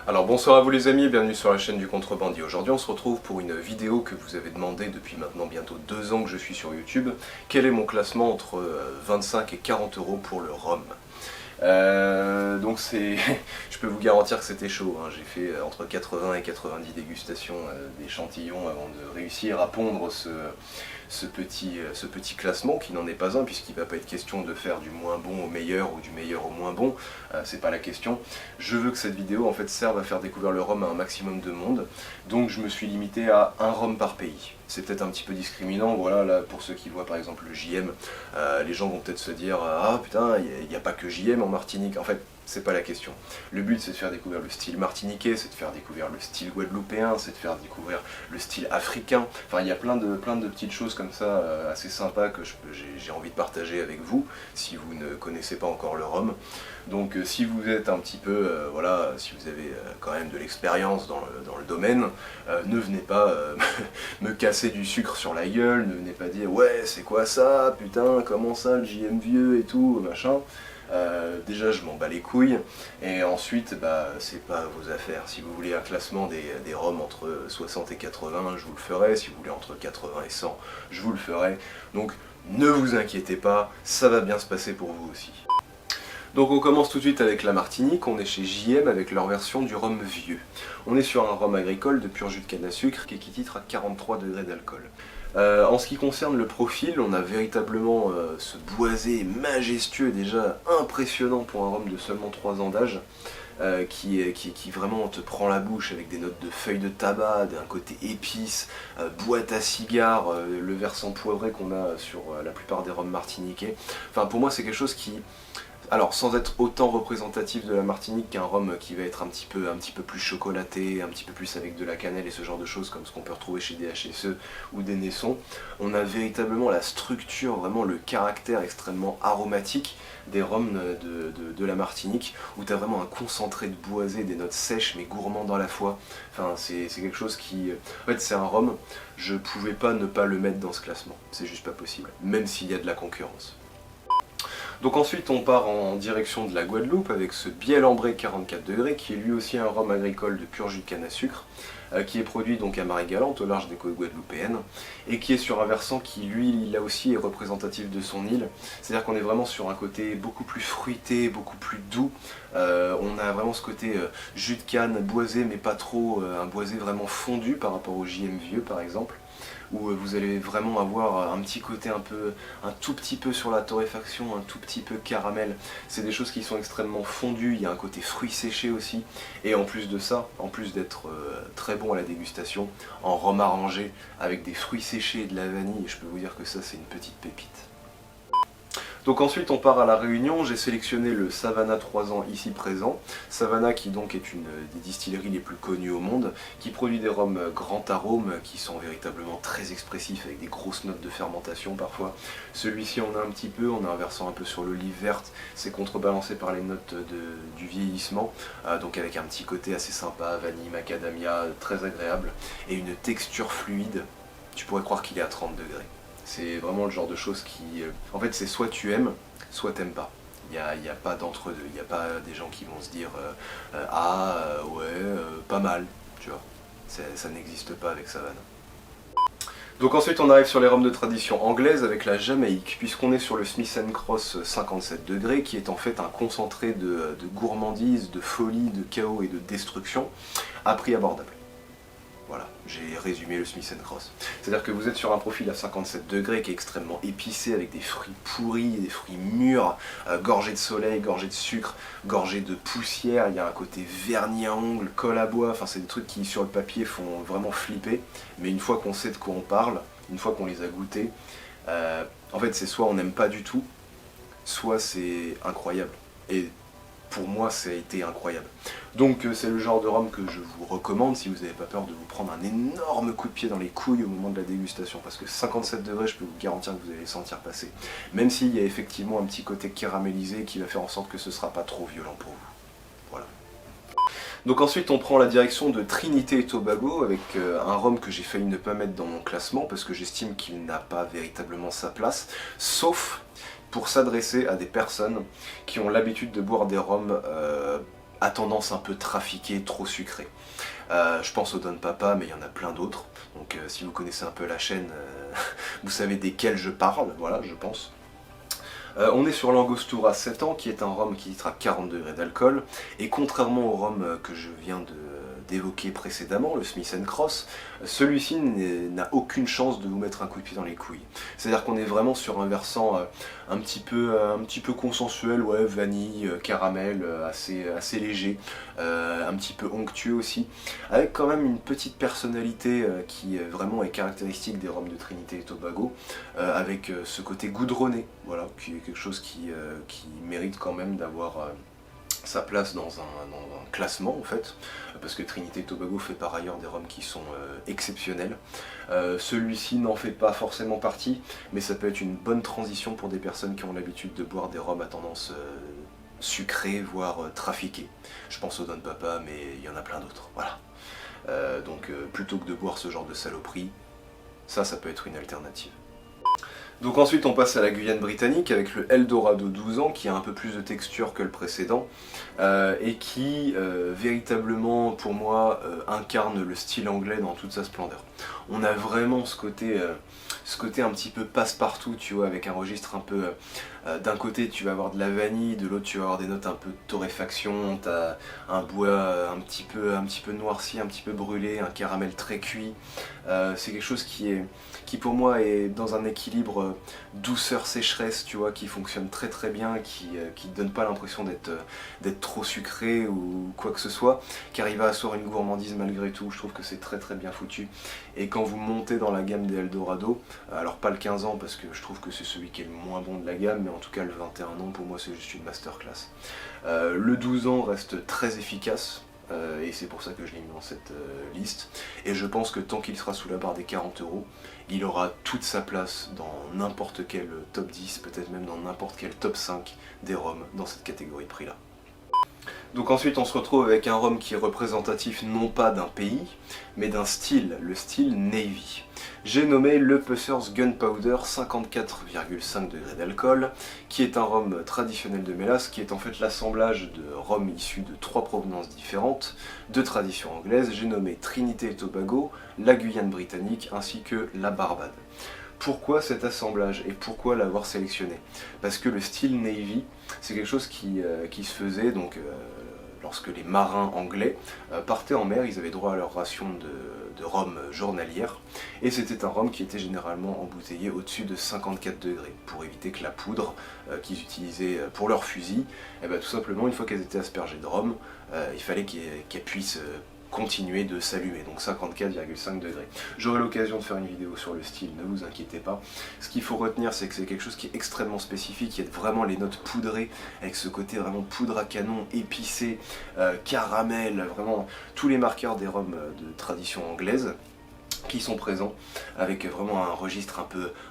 Alors bonsoir à vous les amis, bienvenue sur la chaîne du Contrebandier. Aujourd'hui on se retrouve pour une vidéo que vous avez demandé depuis maintenant bientôt 2 ans que je suis sur YouTube. Quel est mon classement entre 25 et 40 euros pour le rhum? Donc c'est, je peux vous garantir que c'était chaud, hein. J'ai fait entre 80 et 90 dégustations d'échantillons avant de réussir à pondre ce petit classement qui n'en est pas un, puisqu'il ne va pas être question de faire du moins bon au meilleur ou du meilleur au moins bon, c'est pas la question. Je veux que cette vidéo en fait serve à faire découvrir le rhum à un maximum de monde, donc je me suis limité à un rhum par pays. C'est peut-être un petit peu discriminant, voilà, là pour ceux qui voient par exemple le JM, les gens vont peut-être se dire ah putain, il n'y a pas que JM en Martinique. En fait, c'est pas la question. Le but c'est de faire découvrir le style martiniquais, c'est de faire découvrir le style guadeloupéen, c'est de faire découvrir le style africain. Enfin, il y a plein de petites choses comme ça assez sympas que j'ai envie de partager avec vous si vous ne connaissez pas encore le rhum. Donc si vous êtes un petit peu, voilà, si vous avez quand même de l'expérience dans le domaine, ne venez pas me casser du sucre sur la gueule, ne venez pas dire ouais c'est quoi ça, putain comment ça le JM vieux et tout, machin. Déjà je m'en bats les couilles, et ensuite bah c'est pas vos affaires. Si vous voulez un classement des rhums entre 60 et 80, je vous le ferai. Si vous voulez entre 80 et 100, je vous le ferai. Donc ne vous inquiétez pas, ça va bien se passer pour vous aussi. Donc on commence tout de suite avec la Martinique, on est chez JM avec leur version du rhum vieux. On est sur un rhum agricole de pur jus de canne à sucre qui titre à 43 degrés d'alcool. En ce qui concerne le profil, on a véritablement ce boisé majestueux, déjà impressionnant pour un rhum de seulement 3 ans d'âge, qui vraiment te prend la bouche avec des notes de feuilles de tabac, d'un côté épice, boîte à cigares, le versant poivré qu'on a sur la plupart des rhums martiniquais. Enfin pour moi c'est quelque chose qui... Alors, sans être autant représentatif de la Martinique qu'un rhum qui va être un petit peu plus chocolaté, un petit peu plus avec de la cannelle et ce genre de choses comme ce qu'on peut retrouver chez des HSE ou des Naissons, on a véritablement la structure, vraiment le caractère extrêmement aromatique des rhums de la Martinique, où tu as vraiment un concentré de boisé, des notes sèches mais gourmandes à la fois. Enfin, c'est quelque chose qui... En fait, c'est un rhum, je pouvais pas ne pas le mettre dans ce classement, c'est juste pas possible, même s'il y a de la concurrence. Donc ensuite on part en direction de la Guadeloupe avec ce Biel Ambré 44 degrés qui est lui aussi un rhum agricole de pur jus de canne à sucre qui est produit donc à Marie-Galante au large des côtes guadeloupéennes et qui est sur un versant qui lui là aussi est représentatif de son île. C'est-à-dire qu'on est vraiment sur un côté beaucoup plus fruité, beaucoup plus doux. On a vraiment ce côté jus de canne boisé mais pas trop, un boisé vraiment fondu par rapport au JM vieux par exemple, où vous allez vraiment avoir un petit côté un tout petit peu sur la torréfaction, un tout petit peu caramel. C'est des choses qui sont extrêmement fondues, il y a un côté fruits séchés aussi, et en plus de ça, en plus d'être très bon à la dégustation, en rhum arrangé avec des fruits séchés et de la vanille, je peux vous dire que ça c'est une petite pépite. Donc ensuite on part à la Réunion, j'ai sélectionné le Savannah 3 ans ici présent. Savannah qui donc est une des distilleries les plus connues au monde, qui produit des rhums grand arôme qui sont véritablement très expressifs avec des grosses notes de fermentation parfois. Celui-ci on a un petit peu, on a un versant un peu sur l'olive verte, c'est contrebalancé par les notes du vieillissement, donc avec un petit côté assez sympa, vanille, macadamia, très agréable, et une texture fluide, tu pourrais croire qu'il est à 30 degrés. C'est vraiment le genre de choses qui... En fait, c'est soit tu aimes, soit t'aimes pas. Il n'y a pas d'entre-deux. Il n'y a pas des gens qui vont se dire pas mal, tu vois. Ça n'existe pas avec Savannah. Donc ensuite on arrive sur les rhums de tradition anglaise avec la Jamaïque, puisqu'on est sur le Smith & Cross 57 degrés, qui est en fait un concentré de gourmandise, de folie, de chaos et de destruction, à prix abordable. Voilà, j'ai résumé le Smith & Cross. C'est-à-dire que vous êtes sur un profil à 57 degrés qui est extrêmement épicé, avec des fruits pourris, des fruits mûrs, gorgés de soleil, gorgés de sucre, gorgés de poussière, il y a un côté vernis à ongles, colle à bois, enfin c'est des trucs qui sur le papier font vraiment flipper, mais une fois qu'on sait de quoi on parle, une fois qu'on les a goûtés, en fait c'est soit on n'aime pas du tout, soit c'est incroyable. Et pour moi ça a été incroyable. Donc c'est le genre de rhum que je vous recommande si vous n'avez pas peur de vous prendre un énorme coup de pied dans les couilles au moment de la dégustation, parce que 57 degrés je peux vous garantir que vous allez les sentir passer, même s'il y a effectivement un petit côté caramélisé qui va faire en sorte que ce ne sera pas trop violent pour vous. Voilà. Donc ensuite on prend la direction de Trinité et Tobago avec un rhum que j'ai failli ne pas mettre dans mon classement parce que j'estime qu'il n'a pas véritablement sa place, sauf pour s'adresser à des personnes qui ont l'habitude de boire des rhums a tendance un peu trafiqué, trop sucré. Je pense au Don Papa, mais il y en a plein d'autres. Donc si vous connaissez un peu la chaîne, vous savez desquels je parle, voilà, je pense. On est sur l'Angostura 7 ans, qui est un rhum qui titre à 40 degrés d'alcool, et contrairement au rhum que je viens d'évoquer précédemment, le Smith Cross, celui-ci n'a aucune chance de vous mettre un coup de pied dans les couilles. C'est-à-dire qu'on est vraiment sur un versant un petit peu consensuel, ouais, vanille, caramel, assez léger, un petit peu onctueux aussi, avec quand même une petite personnalité qui vraiment est caractéristique des rhums de Trinité et Tobago, avec ce côté goudronné, voilà, qui est quelque chose qui mérite quand même d'avoir sa place dans un classement en fait, parce que Trinité et Tobago fait par ailleurs des rhums qui sont exceptionnels. Celui-ci n'en fait pas forcément partie, mais ça peut être une bonne transition pour des personnes qui ont l'habitude de boire des rhums à tendance sucrée, voire trafiquée. Je pense au Don Papa, mais il y en a plein d'autres, voilà. Donc plutôt que de boire ce genre de saloperie, ça peut être une alternative. Donc ensuite on passe à la Guyane britannique avec le Eldorado 12 ans qui a un peu plus de texture que le précédent et qui véritablement pour moi incarne le style anglais dans toute sa splendeur. On a vraiment ce côté un petit peu passe-partout, tu vois, avec un registre un peu... d'un côté tu vas avoir de la vanille, de l'autre tu vas avoir des notes un peu de torréfaction, t'as un bois un petit peu noirci, un petit peu brûlé, un caramel très cuit. C'est quelque chose qui pour moi est dans un équilibre douceur-sécheresse, tu vois, qui fonctionne très très bien, qui ne donne pas l'impression d'être trop sucré ou quoi que ce soit, qui arrive à asseoir une gourmandise malgré tout. Je trouve que c'est très très bien foutu. Et quand vous montez dans la gamme des Eldorado, alors pas le 15 ans parce que je trouve que c'est celui qui est le moins bon de la gamme, mais en tout cas le 21 ans pour moi c'est juste une masterclass. Le 12 ans reste très efficace. Et c'est pour ça que je l'ai mis dans cette liste. Et je pense que tant qu'il sera sous la barre des 40 €, il aura toute sa place dans n'importe quel top 10, peut-être même dans n'importe quel top 5 des rhums dans cette catégorie de prix-là. Donc ensuite on se retrouve avec un rhum qui est représentatif non pas d'un pays, mais d'un style, le style Navy. J'ai nommé le Pusser's Gunpowder 54,5 degrés d'alcool, qui est un rhum traditionnel de mélasse, qui est en fait l'assemblage de rhums issus de 3 provenances différentes, de tradition anglaise. J'ai nommé Trinité et Tobago, la Guyane britannique, ainsi que la Barbade. Pourquoi cet assemblage et pourquoi l'avoir sélectionné? Parce que le style Navy, c'est quelque chose qui se faisait donc lorsque les marins anglais partaient en mer, ils avaient droit à leur ration de rhum journalière, et c'était un rhum qui était généralement embouteillé au-dessus de 54 degrés, pour éviter que la poudre qu'ils utilisaient pour leur fusil, tout simplement une fois qu'elles étaient aspergées de rhum, il fallait qu'elles puissent continuer de s'allumer, donc 54,5 degrés. J'aurai l'occasion de faire une vidéo sur le style, ne vous inquiétez pas. Ce qu'il faut retenir, c'est que c'est quelque chose qui est extrêmement spécifique, il y a vraiment les notes poudrées, avec ce côté vraiment poudre à canon, épicé, caramel, vraiment tous les marqueurs des rhums de tradition anglaise qui sont présents, avec vraiment un registre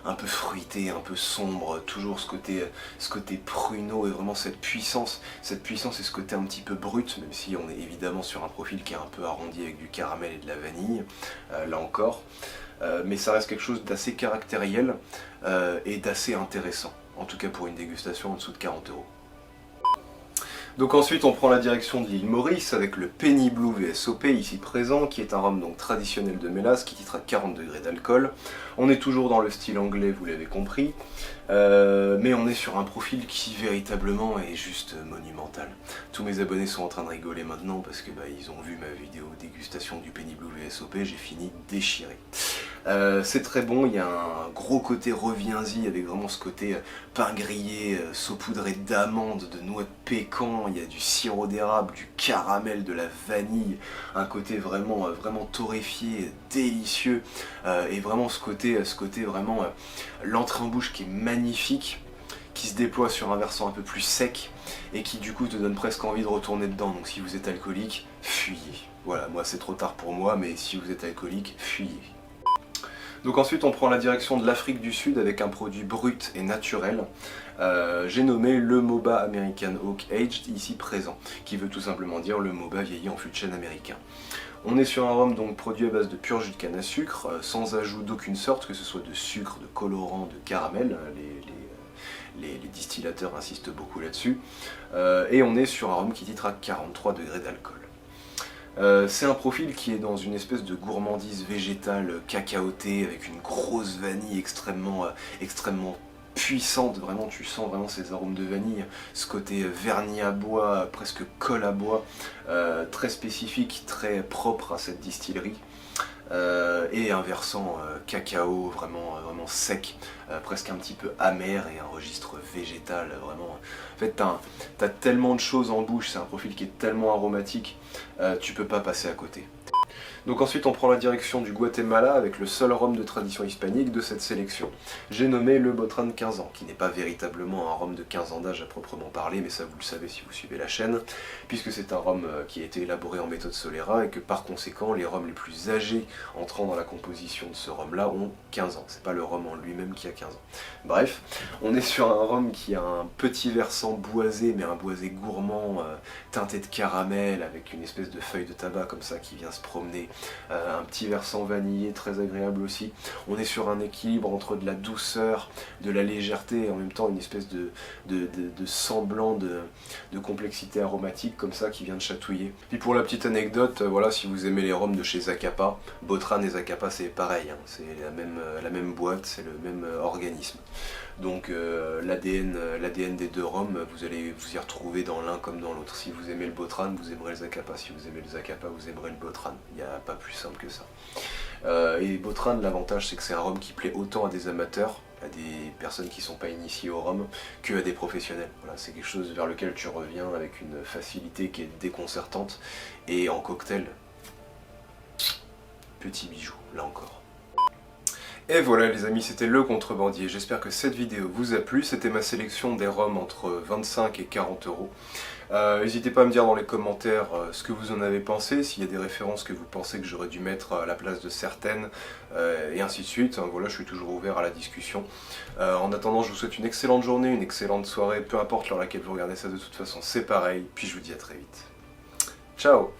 un peu fruité, un peu sombre, toujours ce côté pruneau et vraiment cette puissance et ce côté un petit peu brut, même si on est évidemment sur un profil qui est un peu arrondi avec du caramel et de la vanille, là encore, mais ça reste quelque chose d'assez caractériel et d'assez intéressant, en tout cas pour une dégustation en dessous de 40 €. Donc ensuite on prend la direction de l'île Maurice avec le Penny Blue VSOP ici présent, qui est un rhum donc traditionnel de mélasse qui titre à 40 degrés d'alcool. On est toujours dans le style anglais, vous l'avez compris, mais on est sur un profil qui véritablement est juste monumental. Tous mes abonnés sont en train de rigoler maintenant parce que ils ont vu ma vidéo dégustation du Penny Blue VSOP, j'ai fini déchiré. C'est très bon, il y a un gros côté reviens-y avec vraiment ce côté pain grillé, saupoudré d'amandes, de noix de pécan, il y a du sirop d'érable, du caramel, de la vanille, un côté vraiment torréfié, délicieux, et vraiment ce côté vraiment l'entrée en bouche qui est magnifique, qui se déploie sur un versant un peu plus sec et qui du coup te donne presque envie de retourner dedans. Donc si vous êtes alcoolique, fuyez. Voilà, moi c'est trop tard pour moi, mais si vous êtes alcoolique, fuyez. Donc ensuite on prend la direction de l'Afrique du Sud avec un produit brut et naturel. J'ai nommé le Moba American Oak Aged ici présent, qui veut tout simplement dire le Moba vieilli en fût de chêne américain. On est sur un rhum donc produit à base de pur jus de canne à sucre, sans ajout d'aucune sorte, que ce soit de sucre, de colorant, de caramel. les distillateurs insistent beaucoup là-dessus. Et on est sur un rhum qui titre à 43 degrés d'alcool. C'est un profil qui est dans une espèce de gourmandise végétale cacaotée avec une grosse vanille extrêmement puissante, vraiment tu sens vraiment ces arômes de vanille, ce côté vernis à bois, presque colle à bois, très spécifique, très propre à cette distillerie. Et un versant cacao vraiment sec, presque un petit peu amer et un registre végétal vraiment. En fait t'as tellement de choses en bouche, c'est un profil qui est tellement aromatique, tu peux pas passer à côté. Donc ensuite on prend la direction du Guatemala avec le seul rhum de tradition hispanique de cette sélection. J'ai nommé le Botran 15 ans, qui n'est pas véritablement un rhum de 15 ans d'âge à proprement parler, mais ça vous le savez si vous suivez la chaîne, puisque c'est un rhum qui a été élaboré en méthode Solera et que par conséquent les rhums les plus âgés entrant dans la composition de ce rhum là ont 15 ans. C'est pas le rhum en lui-même qui a 15 ans. Bref, on est sur un rhum qui a un petit versant boisé, mais un boisé gourmand, teinté de caramel, avec une espèce de feuille de tabac comme ça qui vient se promener. Un petit versant vanillé très agréable aussi. On est sur un équilibre entre de la douceur, de la légèreté et en même temps une espèce de semblant de complexité aromatique comme ça qui vient de chatouiller. Puis pour la petite anecdote, voilà, si vous aimez les rhums de chez Zacapa, Botran et Zacapa c'est pareil, hein, c'est la même boîte, c'est le même organisme. Donc l'ADN des deux rhums, vous allez vous y retrouver dans l'un comme dans l'autre. Si vous aimez le Botran, vous aimerez le Zacapa. Si vous aimez le Zacapa, vous aimerez le Botran. Il n'y a pas plus simple que ça. Et Botran, l'avantage c'est que c'est un rhum qui plaît autant à des amateurs, à des personnes qui ne sont pas initiées au rhum, que à des professionnels. Voilà, c'est quelque chose vers lequel tu reviens avec une facilité qui est déconcertante. Et en cocktail, petit bijou, là encore. Et voilà les amis, c'était le contrebandier. J'espère que cette vidéo vous a plu. C'était ma sélection des rhums entre 25 et 40 euros. N'hésitez pas à me dire dans les commentaires ce que vous en avez pensé, s'il y a des références que vous pensez que j'aurais dû mettre à la place de certaines, et ainsi de suite. Voilà, je suis toujours ouvert à la discussion. En attendant, je vous souhaite une excellente journée, une excellente soirée, peu importe l'heure à laquelle vous regardez ça, de toute façon c'est pareil. Puis je vous dis à très vite. Ciao!